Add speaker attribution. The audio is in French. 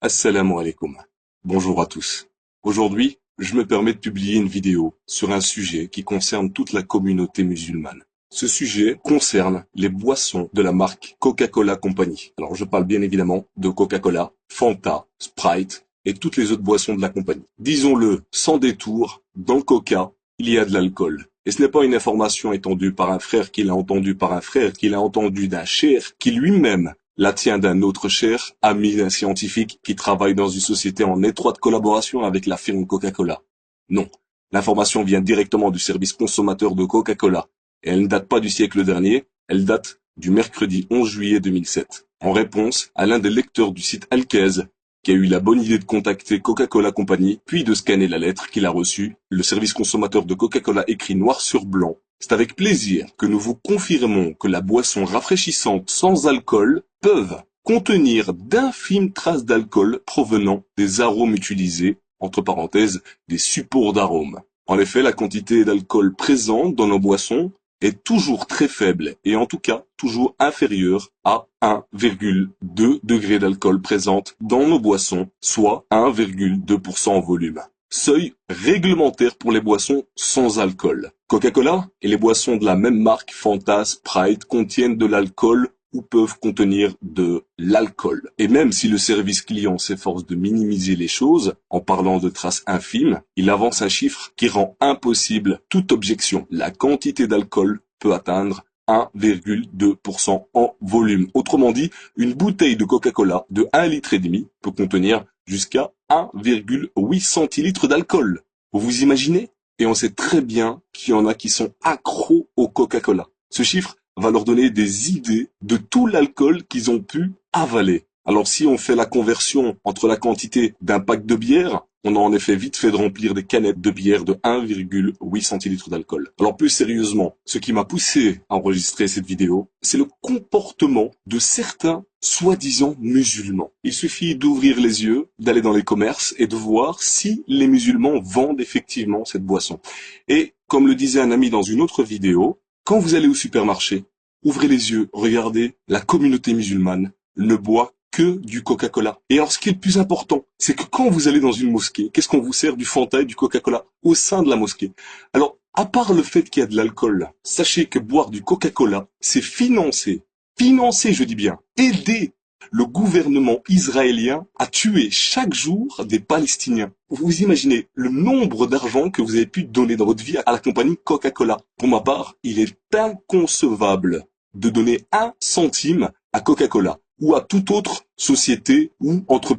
Speaker 1: Assalamu alaikum. Bonjour à tous. Aujourd'hui, je me permets de publier une vidéo sur un sujet qui concerne toute la communauté musulmane. Ce sujet concerne les boissons de la marque Coca-Cola Company. Alors je parle bien évidemment de Coca-Cola, Fanta, Sprite et toutes les autres boissons de la compagnie. Disons-le sans détour, dans le Coca, il y a de l'alcool. Et ce n'est pas une information étendue par un frère qui l'a entendu par un frère, qui l'a entendu d'un cher, qui lui-même la tient d'un autre cher, ami d'un scientifique qui travaille dans une société en étroite collaboration avec la firme Coca-Cola. Non, l'information vient directement du service consommateur de Coca-Cola. Et elle ne date pas du siècle dernier, elle date du mercredi 11 juillet 2007. En réponse à l'un des lecteurs du site Alkez, qui a eu la bonne idée de contacter Coca-Cola Company, puis de scanner la lettre qu'il a reçue, le service consommateur de Coca-Cola écrit noir sur blanc. C'est avec plaisir que nous vous confirmons que la boisson rafraîchissante sans alcool peuvent contenir d'infimes traces d'alcool provenant des arômes utilisés, entre parenthèses, des supports d'arômes. En effet, la quantité d'alcool présente dans nos boissons est toujours très faible et en tout cas toujours inférieure à 1,2 degré d'alcool présente dans nos boissons, soit 1,2% en volume. Seuil réglementaire pour les boissons sans alcool. Coca-Cola et les boissons de la même marque Fanta, Sprite contiennent de l'alcool ou peuvent contenir de l'alcool. Et même si le service client s'efforce de minimiser les choses en parlant de traces infimes, il avance un chiffre qui rend impossible toute objection. La quantité d'alcool peut atteindre 1,2% en volume. Autrement dit, une bouteille de Coca-Cola de 1,5 litre peut contenir jusqu'à 1,8 centilitres d'alcool. Vous vous imaginez? Et on sait très bien qu'il y en a qui sont accros au Coca-Cola. Ce chiffre va leur donner des idées de tout l'alcool qu'ils ont pu avaler. Alors si on fait la conversion entre la quantité d'un pack de bière, on a en effet vite fait de remplir des canettes de bière de 1,8 centilitres d'alcool. Alors plus sérieusement, ce qui m'a poussé à enregistrer cette vidéo, c'est le comportement de certains soi-disant musulmans. Il suffit d'ouvrir les yeux, d'aller dans les commerces et de voir si les musulmans vendent effectivement cette boisson. Et comme le disait un ami dans une autre vidéo, quand vous allez au supermarché, ouvrez les yeux, regardez, la communauté musulmane ne boit que du Coca-Cola. Et alors ce qui est le plus important, c'est que quand vous allez dans une mosquée, qu'est-ce qu'on vous sert? Du Fanta et du Coca-Cola au sein de la mosquée. Alors, à part le fait qu'il y a de l'alcool, sachez que boire du Coca-Cola, c'est financer, je dis bien, aider le gouvernement israélien à tuer chaque jour des Palestiniens. Vous imaginez le nombre d'argent que vous avez pu donner dans votre vie à la compagnie Coca-Cola. Pour ma part, il est inconcevable de donner 1 centime à Coca-Cola ou à toute autre société ou entreprise